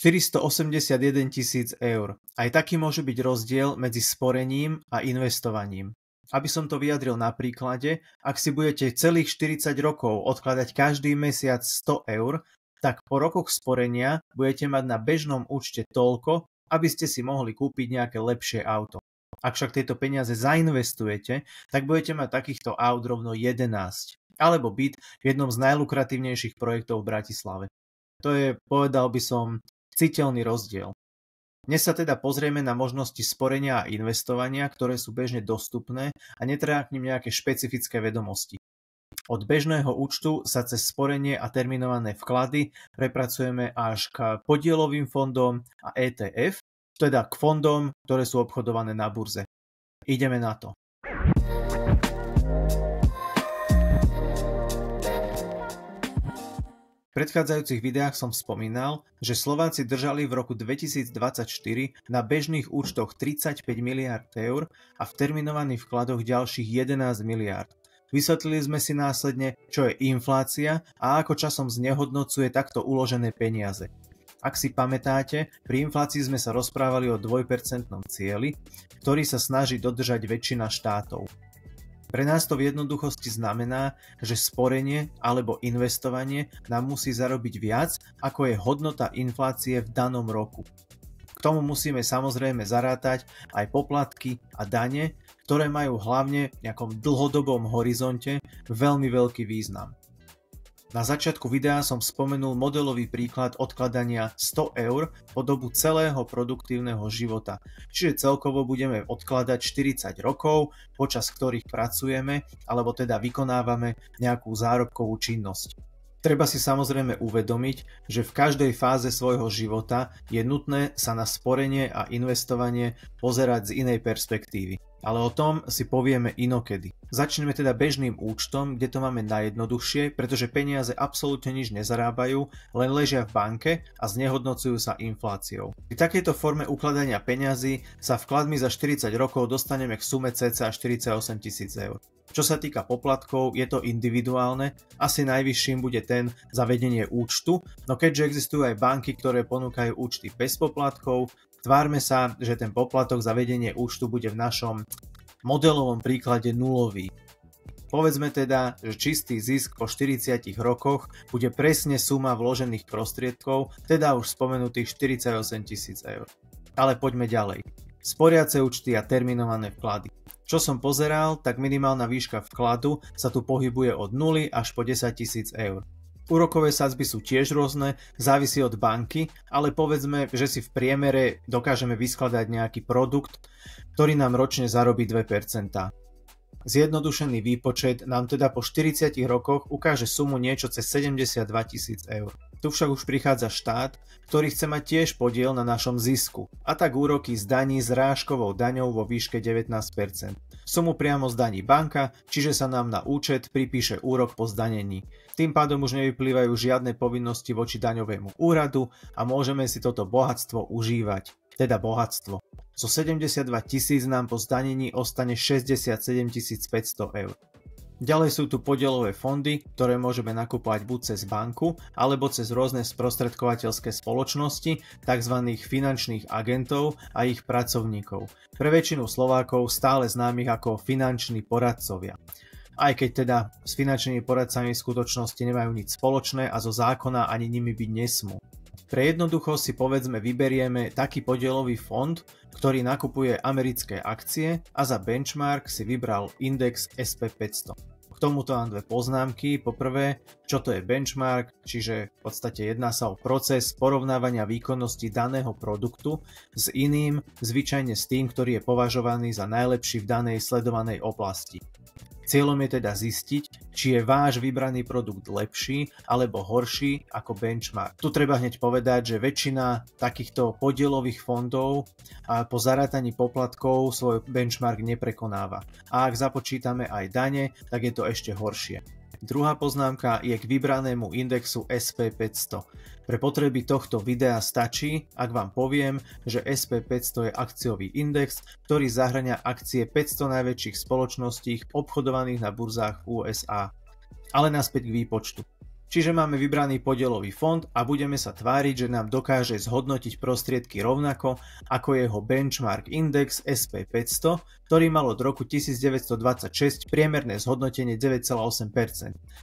481 000 eur. Aj taký môže byť rozdiel medzi sporením a investovaním. Aby som to vyjadril na príklade, ak si budete celých 40 rokov odkladať každý mesiac 100 eur, tak po rokoch sporenia budete mať na bežnom účte toľko, aby ste si mohli kúpiť nejaké lepšie auto. Ak však tieto peniaze zainvestujete, tak budete mať takýchto aut rovno 11. Alebo byt v jednom z najlukratívnejších projektov v Bratislave. To je, povedal by som, citeľný rozdiel. Dnes sa teda pozrieme na možnosti sporenia a investovania, ktoré sú bežne dostupné a netreba k nim nejaké špecifické vedomosti. Od bežného účtu sa cez sporenie a terminované vklady prepracujeme až k podielovým fondom a ETF, teda k fondom, ktoré sú obchodované na burze. Ideme na to. V predchádzajúcich videách som spomínal, že Slováci držali v roku 2024 na bežných účtoch 35 miliard eur a v terminovaných vkladoch ďalších 11 miliard. Vysvetlili sme si následne, čo je inflácia a ako časom znehodnocuje takto uložené peniaze. Ak si pamätáte, pri inflácii sme sa rozprávali o 2% cieli, ktorý sa snaží dodržať väčšina štátov. Pre nás to v jednoduchosti znamená, že sporenie alebo investovanie nám musí zarobiť viac, ako je hodnota inflácie v danom roku. K tomu musíme samozrejme zarátať aj poplatky a dane, ktoré majú hlavne v nejakom dlhodobom horizonte veľmi veľký význam. Na začiatku videa som spomenul modelový príklad odkladania 100 eur po dobu celého produktívneho života, čiže celkovo budeme odkladať 40 rokov, počas ktorých pracujeme alebo teda vykonávame nejakú zárobkovú činnosť. Treba si samozrejme uvedomiť, že v každej fáze svojho života je nutné sa na sporenie a investovanie pozerať z inej perspektívy. Ale o tom si povieme inokedy. Začneme teda bežným účtom, kde to máme najjednoduchšie, pretože peniaze absolútne nič nezarábajú, len ležia v banke a znehodnocujú sa infláciou. Pri takejto forme ukladania peňazí sa vkladmi za 40 rokov dostaneme k sume cca 48 000 eur. Čo sa týka poplatkov, je to individuálne, asi najvyšším bude ten za vedenie účtu, no keďže existujú aj banky, ktoré ponúkajú účty bez poplatkov, tvárme sa, že ten poplatok za vedenie účtu bude v našom modelovom príklade nulový. Povedzme teda, že čistý zisk po 40 rokoch bude presne suma vložených prostriedkov, teda už spomenutých 48 000 eur. Ale poďme ďalej. Sporiace účty a terminované vklady. Čo som pozeral, tak minimálna výška vkladu sa tu pohybuje od 0 až po 10 000 eur. Úrokové sadzby sú tiež rôzne, závisí od banky, ale povedzme, že si v priemere dokážeme vyskladať nejaký produkt, ktorý nám ročne zarobí 2%. Zjednodušený výpočet nám teda po 40 rokoch ukáže sumu niečo cez 72 000 eur. Tu však už prichádza štát, ktorý chce mať tiež podiel na našom zisku, a tak úroky z daní s rážkovou daňou vo výške 19%. Sumu priamo zdaní banka, čiže sa nám na účet pripíše úrok po zdanení. Tým pádom už nevyplývajú žiadne povinnosti voči daňovému úradu a môžeme si toto bohatstvo užívať. Teda bohatstvo. Zo 72 000 nám po zdanení ostane 67 500 eur. Ďalej sú tu podielové fondy, ktoré môžeme nakupovať buď cez banku, alebo cez rôzne sprostredkovateľské spoločnosti, tzv. Finančných agentov a ich pracovníkov. Pre väčšinu Slovákov stále známych ako finanční poradcovia. Aj keď teda s finančnými poradcami v skutočnosti nemajú nič spoločné a zo zákona ani nimi byť nesmú. Pre jednoduchosť si povedzme vyberieme taký podielový fond, ktorý nakupuje americké akcie a za benchmark si vybral index SP500. K tomuto mám dve poznámky. Poprvé, čo to je benchmark, čiže v podstate jedná sa o proces porovnávania výkonnosti daného produktu s iným, zvyčajne s tým, ktorý je považovaný za najlepší v danej sledovanej oblasti. Cieľom je teda zistiť, či je váš vybraný produkt lepší alebo horší ako benchmark. Tu treba hneď povedať, že väčšina takýchto podielových fondov a po zarátaní poplatkov svoj benchmark neprekonáva. A ak započítame aj dane, tak je to ešte horšie. Druhá poznámka je k vybranému indexu SP500. Pre potreby tohto videa stačí, ak vám poviem, že SP500 je akciový index, ktorý zahŕňa akcie 500 najväčších spoločností obchodovaných na burzách v USA. Ale naspäť k výpočtu. Čiže máme vybraný podielový fond a budeme sa tváriť, že nám dokáže zhodnotiť prostriedky rovnako ako jeho benchmark index SP500, ktorý mal od roku 1926 priemerné zhodnotenie 9,8%.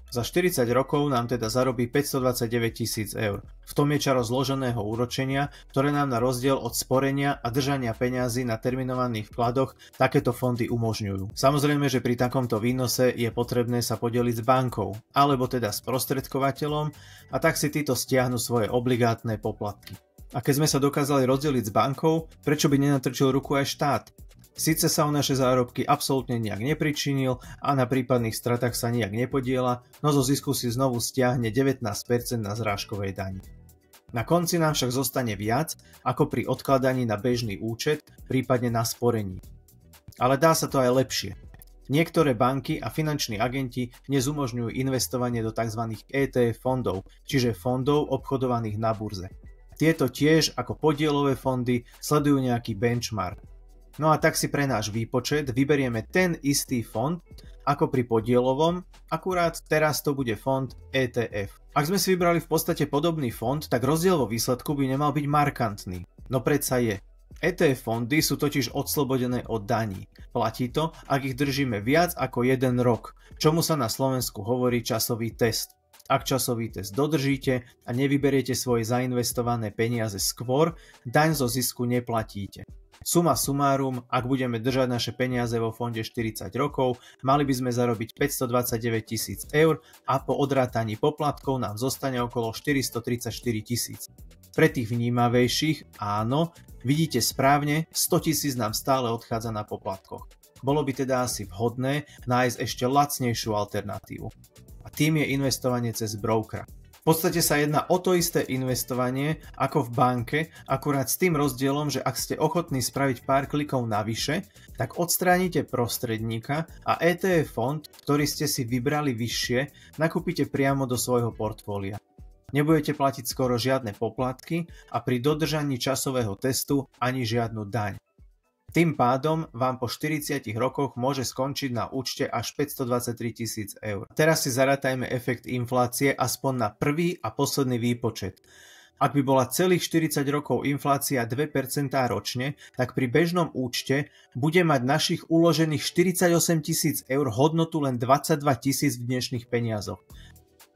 Za 40 rokov nám teda zarobí 529 000 eur. V tom je čaro zloženého úročenia, ktoré nám na rozdiel od sporenia a držania peňazí na terminovaných vkladoch takéto fondy umožňujú. Samozrejme, že pri takomto výnose je potrebné sa podeliť s bankou, alebo teda s prostredkovateľom, a tak si títo stiahnu svoje obligátne poplatky. A keď sme sa dokázali rozdeliť s bankou, prečo by nenatrčil ruku aj štát? Síce sa o naše zárobky absolútne nejak nepričinil a na prípadných stratách sa nejak nepodiela, no zo zisku si znovu stiahne 19% na zrážkovej dani. Na konci nám však zostane viac ako pri odkladaní na bežný účet, prípadne na sporení. Ale dá sa to aj lepšie. Niektoré banky a finanční agenti dnes umožňujú investovanie do tzv. ETF fondov, čiže fondov obchodovaných na burze. Tieto tiež ako podielové fondy sledujú nejaký benchmark. No a tak si pre náš výpočet vyberieme ten istý fond ako pri podielovom, akurát teraz to bude fond ETF. Ak sme si vybrali v podstate podobný fond, tak rozdiel vo výsledku by nemal byť markantný. No predsa je. ETF fondy sú totiž odslobodené od daní. Platí to, ak ich držíme viac ako 1 rok, čomu sa na Slovensku hovorí časový test. Ak časový test dodržíte a nevyberiete svoje zainvestované peniaze skôr, daň zo zisku neplatíte. Suma sumárum, ak budeme držať naše peniaze vo fonde 40 rokov, mali by sme zarobiť 529 000 eur a po odrátaní poplatkov nám zostane okolo 434 000. Pre tých vnímavejších, áno, vidíte správne, 100 000 nám stále odchádza na poplatkoch. Bolo by teda asi vhodné nájsť ešte lacnejšiu alternatívu. A tým je investovanie cez brokera. V podstate sa jedná o to isté investovanie ako v banke, akurát s tým rozdielom, že ak ste ochotní spraviť pár klikov navyše, tak odstránite prostredníka a ETF fond, ktorý ste si vybrali vyššie, nakúpite priamo do svojho portfólia. Nebudete platiť skoro žiadne poplatky a pri dodržaní časového testu ani žiadnu daň. Tým pádom vám po 40 rokoch môže skončiť na účte až 523 000 eur. Teraz si zarátajme efekt inflácie aspoň na prvý a posledný výpočet. Ak by bola celých 40 rokov inflácia 2% ročne, tak pri bežnom účte bude mať našich uložených 48 000 eur hodnotu len 22 000 v dnešných peniazoch.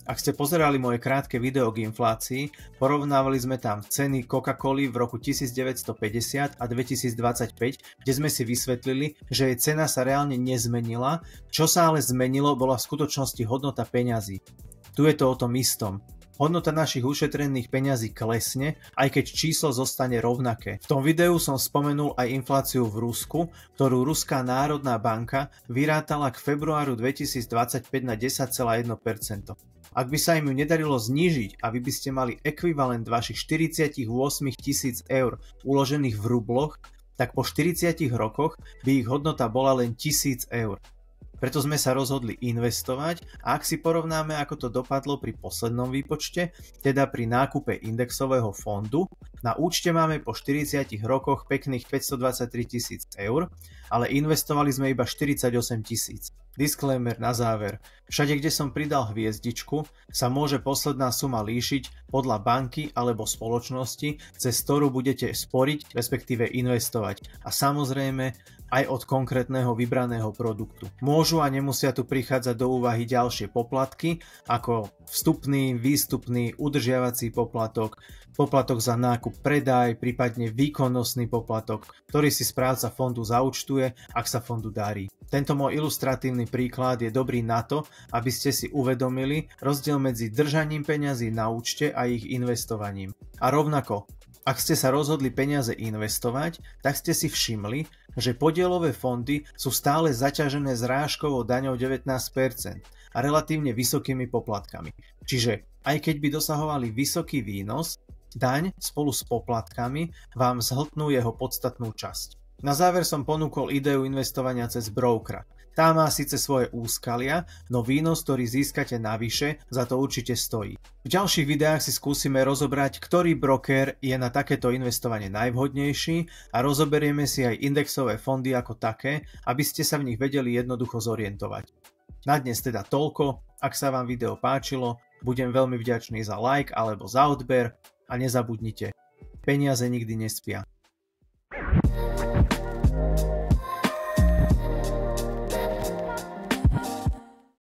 Ak ste pozerali moje krátke video k inflácii, porovnávali sme tam ceny Coca-Coly v roku 1950 a 2025, kde sme si vysvetlili, že jej cena sa reálne nezmenila, čo sa ale zmenilo, bola v skutočnosti hodnota peňazí. Tu je to o tom istom. Hodnota našich ušetrených peňazí klesne, aj keď číslo zostane rovnaké. V tom videu som spomenul aj infláciu v Rusku, ktorú Ruská národná banka vyrátala k februáru 2025 na 10,1%. Ak by sa im ju nedarilo znížiť a vy by ste mali ekvivalent vašich 48 000 eur uložených v rubloch, tak po 40 rokoch by ich hodnota bola len 1000 eur. Preto sme sa rozhodli investovať a ak si porovnáme, ako to dopadlo pri poslednom výpočte, teda pri nákupe indexového fondu, na účte máme po 40 rokoch pekných 523 000 eur, ale investovali sme iba 48 000. Disclaimer na záver. Všade, kde som pridal hviezdičku, sa môže posledná suma líšiť podľa banky alebo spoločnosti, cez ktorú budete sporiť, respektíve investovať. A samozrejme aj od konkrétneho vybraného produktu. Môžu a nemusia tu prichádzať do úvahy ďalšie poplatky, ako vstupný, výstupný, udržiavací poplatok, poplatok za nákup, predaj, prípadne výkonnostný poplatok, ktorý si správca fondu zaúčtuje, ak sa fondu darí. Tento môj ilustratívny príklad je dobrý na to, aby ste si uvedomili rozdiel medzi držaním peňazí na účte a ich investovaním. A rovnako, ak ste sa rozhodli peniaze investovať, tak ste si všimli, že podielové fondy sú stále zaťažené zrážkovou daňou 19% a relatívne vysokými poplatkami. Čiže aj keď by dosahovali vysoký výnos, daň spolu s poplatkami vám zhltnú jeho podstatnú časť. Na záver som ponúkol ideu investovania cez brokera. Tá má síce svoje úskalia, no výnos, ktorý získate navyše, za to určite stojí. V ďalších videách si skúsime rozobrať, ktorý broker je na takéto investovanie najvhodnejší a rozoberieme si aj indexové fondy ako také, aby ste sa v nich vedeli jednoducho zorientovať. Na dnes teda toľko, ak sa vám video páčilo, Budem veľmi vďačný za like alebo za odber a nezabudnite, peniaze nikdy nespia.